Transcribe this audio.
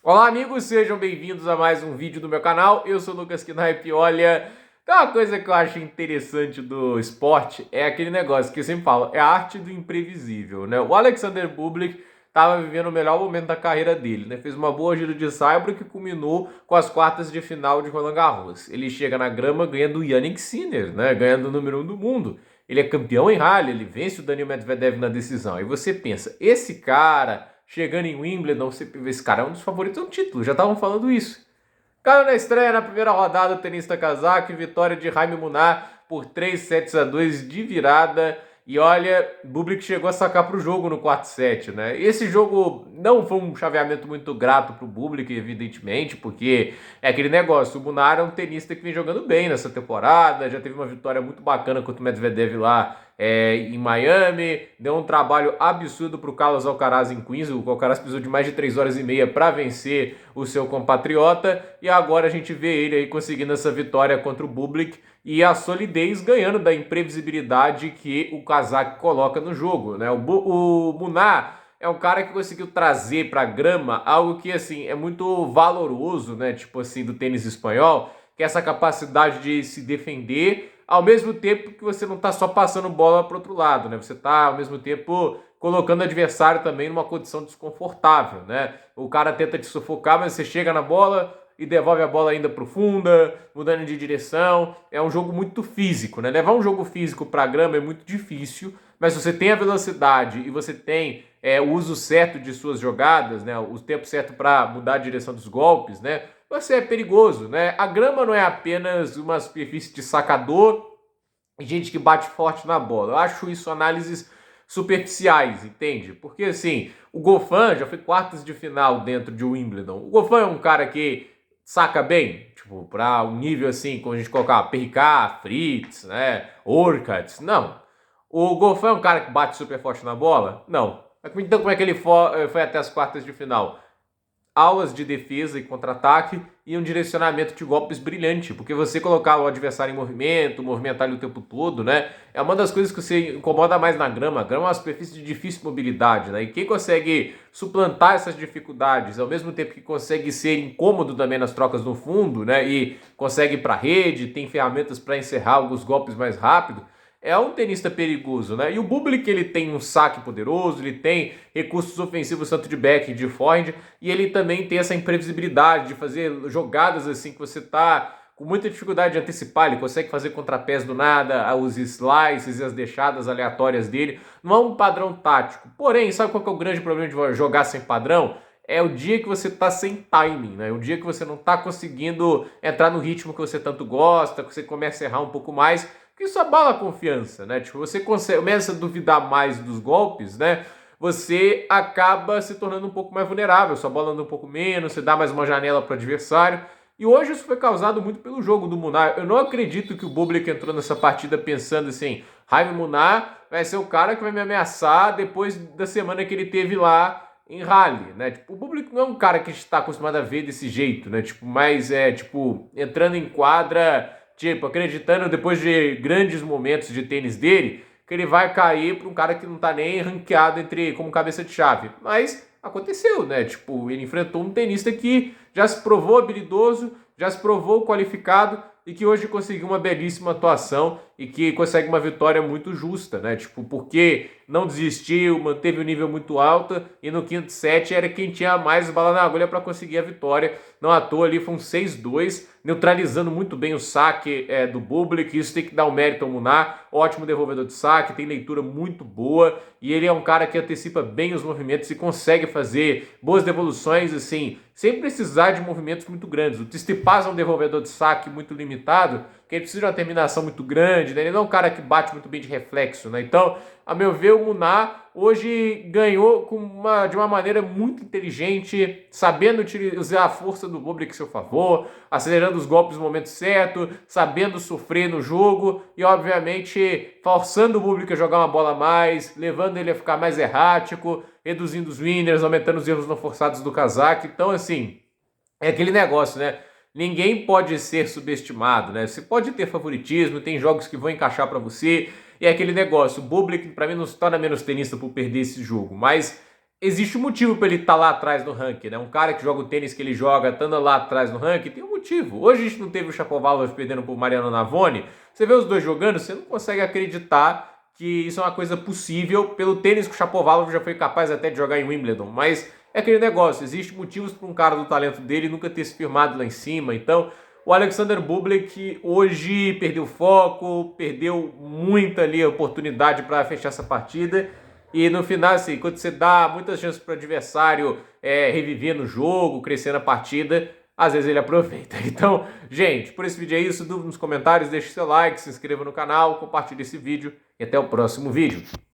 Olá, amigos, sejam bem-vindos a mais um vídeo do meu canal. Eu sou o Lucas Knipe e olha, tem uma coisa que eu acho interessante do esporte, é aquele negócio que eu sempre falo, é a arte do imprevisível, né? O Alexander Bublik estava vivendo o melhor momento da carreira dele, né? Fez uma boa gira de saibro que culminou com as quartas de final de Roland Garros. Ele chega na grama ganhando o Jannik Sinner, né? Ganhando o número 1 do mundo. Ele é campeão em rally, ele vence o Daniil Medvedev na decisão. Aí você pensa, esse cara chegando em Wimbledon, esse cara é um dos favoritos ao título, já estavam falando isso. Caiu na estreia na primeira rodada o tenista cazaque, vitória de Jaime Munar por 3-2 de virada. E olha, Bublik chegou a sacar para o jogo no quarto set, né? Esse jogo não foi um chaveamento muito grato para o Bublik, evidentemente, porque é aquele negócio, o Munar é um tenista que vem jogando bem nessa temporada, já teve uma vitória muito bacana contra o Medvedev lá em Miami, deu um trabalho absurdo para o Carlos Alcaraz em Queens, o Alcaraz precisou de mais de 3 horas e meia para vencer o seu compatriota, e agora a gente vê ele aí conseguindo essa vitória contra o Bublik, e a solidez ganhando da imprevisibilidade que o cazaque coloca no jogo, né? O Munar é um cara que conseguiu trazer para a grama algo que assim é muito valoroso, né? Tipo assim, do tênis espanhol, que é essa capacidade de se defender ao mesmo tempo que você não está só passando bola para outro lado, né? Você está ao mesmo tempo colocando o adversário também numa condição desconfortável, né? O cara tenta te sufocar, mas você chega na bola e devolve a bola ainda profunda, mudando de direção. É um jogo muito físico, né? Levar um jogo físico para a grama é muito difícil, mas se você tem a velocidade e você tem o uso certo de suas jogadas, né? O tempo certo para mudar a direção dos golpes, né? Você é perigoso, né? A grama não é apenas uma superfície de sacador e gente que bate forte na bola. Eu acho isso análises superficiais, entende? Porque assim, o Goffin já foi quartas de final dentro de Wimbledon. O Goffin é um cara que saca bem, tipo, para um nível assim, quando a gente colocar Perricard, Fritz, né, Orkats, não. O Goffin é um cara que bate super forte na bola? Não. Então como é que ele foi até as quartas de final? Aulas de defesa e contra-ataque e um direcionamento de golpes brilhante, porque você colocar o adversário em movimento, movimentar ele o tempo todo, né? É uma das coisas que você incomoda mais na grama. A grama é uma superfície de difícil mobilidade, né? E quem consegue suplantar essas dificuldades, ao mesmo tempo que consegue ser incômodo também nas trocas no fundo, né? E consegue ir para a rede, tem ferramentas para encerrar alguns golpes mais rápido, é um tenista perigoso, né? E o Bublik, ele tem um saque poderoso, ele tem recursos ofensivos tanto de back e de forehand, e ele também tem essa imprevisibilidade de fazer jogadas assim que você tá com muita dificuldade de antecipar, ele consegue fazer contrapés do nada, os slices e as deixadas aleatórias dele. Não é um padrão tático. Porém, sabe qual que é o grande problema de jogar sem padrão? É o dia que você tá sem timing, né? O dia que você não tá conseguindo entrar no ritmo que você tanto gosta, que você começa a errar um pouco mais, porque isso abala a confiança, né? Tipo, você começa a duvidar mais dos golpes, né? Você acaba se tornando um pouco mais vulnerável, sua bola anda um pouco menos, você dá mais uma janela para o adversário. E hoje isso foi causado muito pelo jogo do Munar. Eu não acredito que o Bublik entrou nessa partida pensando assim, Jaime Munar vai ser o cara que vai me ameaçar depois da semana que ele teve lá em rally, né? Tipo, o Bublik não é um cara que está acostumado a ver desse jeito, né? Tipo, mas tipo, entrando em quadra, tipo, acreditando depois de grandes momentos de tênis dele, que ele vai cair para um cara que não tá nem ranqueado entre como cabeça de chave. Mas aconteceu, né? Tipo, ele enfrentou um tenista que já se provou habilidoso, já se provou qualificado e que hoje conseguiu uma belíssima atuação e que consegue uma vitória muito justa, né? Tipo, porque não desistiu, manteve o nível muito alto e no quinto set era quem tinha mais bala na agulha para conseguir a vitória. Não à toa ali foi um 6-2, neutralizando muito bem o saque do Bublik. Isso tem que dar o mérito ao Munar, ótimo devolvedor de saque, tem leitura muito boa e ele é um cara que antecipa bem os movimentos e consegue fazer boas devoluções assim, sem precisar de movimentos muito grandes. O Tsitsipas é um devolvedor de saque muito limitado, que ele precisa de uma terminação muito grande, né? Ele não é um cara que bate muito bem de reflexo, né? Então, a meu ver, o Munar hoje ganhou de uma maneira muito inteligente, sabendo usar a força do Bublik a seu favor, acelerando os golpes no momento certo, sabendo sofrer no jogo e, obviamente, forçando o Bublik a jogar uma bola a mais, levando ele a ficar mais errático, reduzindo os winners, aumentando os erros não forçados do casaque. Então, assim, é aquele negócio, né? Ninguém pode ser subestimado, né? Você pode ter favoritismo, tem jogos que vão encaixar para você, e é aquele negócio. O Bublik, para mim, não se torna menos tenista por perder esse jogo, mas existe um motivo para ele estar lá atrás no ranking, né? Um cara que joga o tênis que ele joga, estando lá atrás no ranking, tem um motivo. Hoje a gente não teve o Shapovalov perdendo por Mariano Navone. Você vê os dois jogando, você não consegue acreditar que isso é uma coisa possível pelo tênis que o Shapovalov já foi capaz até de jogar em Wimbledon. Mas é aquele negócio, existe motivos para um cara do talento dele nunca ter se firmado lá em cima. Então, o Alexander Bublik hoje perdeu foco, perdeu muita ali a oportunidade para fechar essa partida. E no final, assim, quando você dá muitas chances para o adversário reviver no jogo, crescer na partida, às vezes ele aproveita. Então, gente, por esse vídeo é isso. Dúvida nos comentários, deixe seu like, se inscreva no canal, compartilhe esse vídeo e até o próximo vídeo.